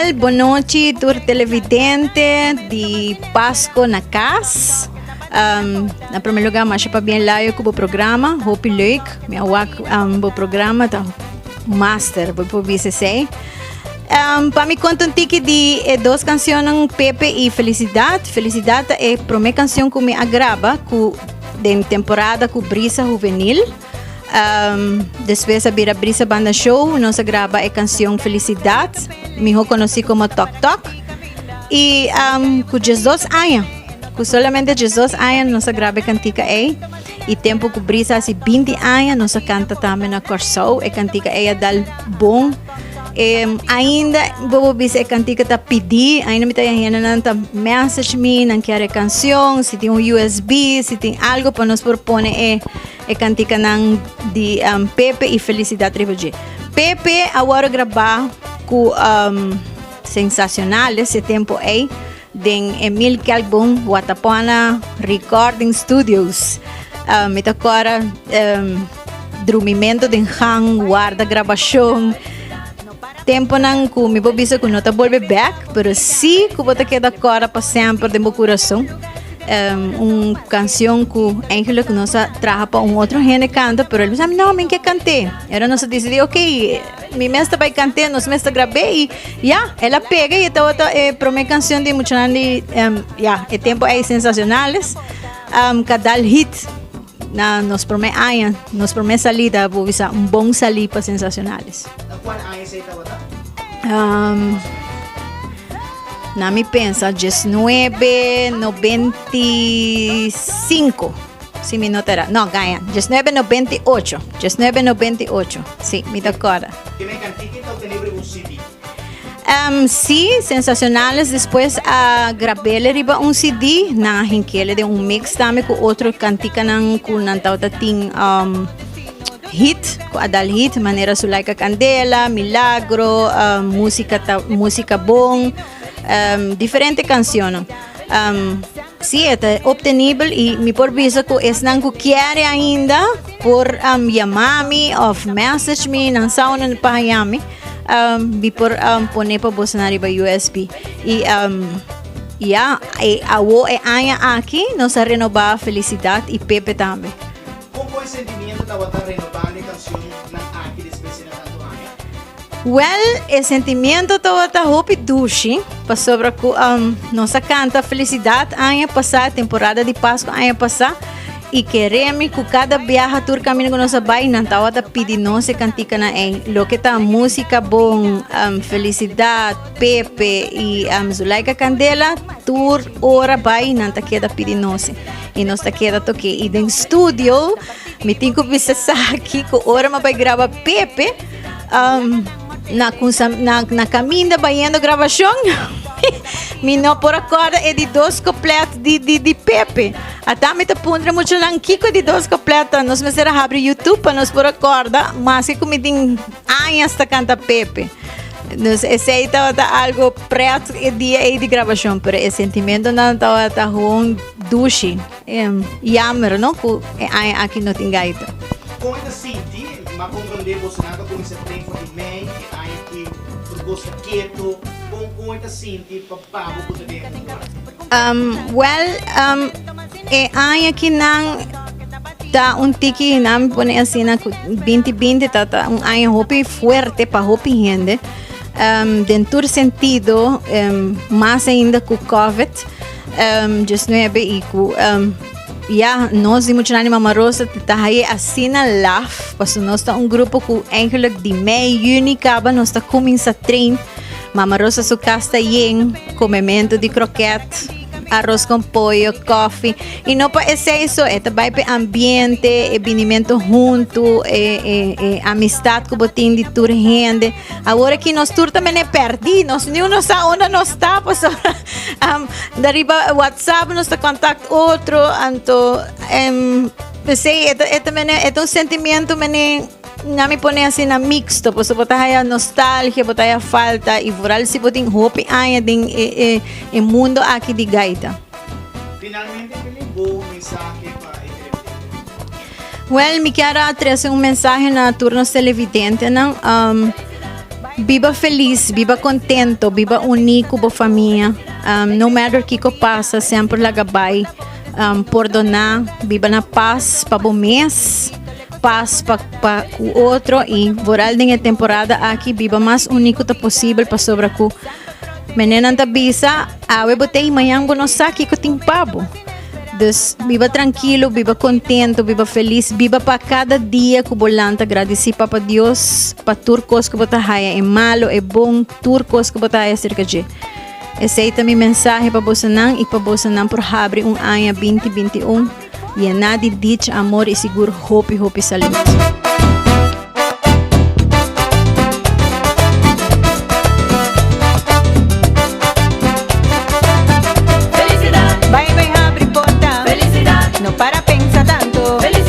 Well, boa noite, tur televidente de Pasco na Cas. Na primeiro lugar, mas para bem lá eu com o programa, hope leuk, meu o programa tá master, vou BCC. Para me contar um tique de duas canções, Pepe e Felicidade. Felicidade é a primeira canção que me agrada, de temporada com Brisa Juvenil. Depois a Brisa Banda Show, nós grava a canção Felicidade, me conheci como Tok Tok. E com Jesus Aia, com solamente Jesus Aia, nós grava a cantica aí. E tempo que Brisa assim 20 anos, nós canta também na Corso, a cantica aí dal bom. Ainda vou dizer que a cantica está pedir, ainda me está enviando message me, não quer a canção, se tem USB, se tem algo para nos propor a cantica de Pepe e Felicidade Tribuji. Pepe agora gravar com sensacional esse tempo aí, de Emil Calbon, Watapana Recording Studios. Me agora dormimento de hang, guarda gravação. Tempo não que me bobisa que não tá volve back, mas sim que vou te quedar agora para sempre de meu coração. Canção que eigenlijk nós traga para outro gente canta, mas ele disse não, eu quero cantar. Era nós decidir, ok, minha mestra vai cantar, nós mestra gravei e ela pega e então a primeira canção de muitos anos, o tempo é sensacionales, cada hit na nos primeiros anos, nos primeiros salida, vou dizer bom salida para sensacionales. Qual ano você estava? Na mi pensa 1995, si mi notera, no, ganha, 1998, 1998, sí, mi decora. Que me cantique o te libre un CD. Sí, sensacionales. Después grabé un CD na hinquele de un mix também com outro cantica com nantauta ting hit, com adal hit, maneira Sulaika Candela, Milagro, música bom, diferente canção. Sí, é obtenível e me por visto que es não que quer ainda por yamami of message me nang sauna pa yami. Por poner para Bolsonaro para USB e awo aia aqui nós renovar a Felicidade e Pepe também. Como foi o sentimento de você renovar a canção na aqui depois de tanto ano? Well, o sentimento de você hope dushi para sobre nossa canta Felicidade aia passar temporada de Páscoa aia passar. E queremos que cada viaja tour caminho que nós vai não tá outra pedir nossa cantica na lo que tá música bom, Felicidade, Pepe e Zulaika Candela tour hora vai não tá queda pedir nossa e nós tá queda toque e no estúdio me tenho que visitar aqui que hora mas vai gravar Pepe na caminho da baiano gravação. Me não por agora é de dois completos de Pepe. Até me tá pondo muito lang kiko de dois completos. Nós me será abrir YouTube para nós por agora, mas que me tem anos da canta Pepe. Nós esse tá algo preto e dia de gravação, pero esse sentimento não tá ruim duche. Jammer, não que aqui não tem gaita. Com essa city, mas compreender você nada com esse tempo de mãe, aí que por gosto quieto. Com essa city para o poder. Aqui não tá tiki não pone assim na 2020 tá ano hopi forte para hopi gente dentro sentido mais ainda com COVID 19 e com nós muitos anos Mama Rosa tá aí assim na LAF, porque nós tá grupo que eigenlijk de mei juni acaba nós tá começa a treinar. Mama Rosa su casta yen, comimento de croquete, arroz com pollo, coffee. E não para isso, é também para ambiente, é vinimento junto, amistade que botem de tour gente. Agora que nós tour também é perdido, nós não sabemos onde nós estamos. Dariba WhatsApp, nós está contato outro, então, também é um sentimento, não me põe assim na mixto, porque botar aí a nostalgia, botar aí a falta e por se botar hope aí em mundo aqui de gaita. Finalmente, ele bom mensagem para Well, me quero trazer mensaje na turnos televidente, não? Viva feliz, viva contento, viva unido com a família. No matter o que passa, sempre lá gabay. Perdonar, viva na paz para o mês, paz para o outro e voral a temporada aqui viva mais único possível para sobre o menina da bisa, eu botei manhã bonos aqui que tem pabo. Dus, viva tranquilo, viva contento, viva feliz, viva para cada dia que bolanta, agradecer para Deus, para turcos que bota haya, é malo, é bom, turcos que bota haya cerca de. Esse é também mensagem para você e para você por abrir ano 2021 e é nada de dicha, amor e seguro, hope e saúde. Vai, abre porta. Felicidade. No para, pensa tanto. Felicidade.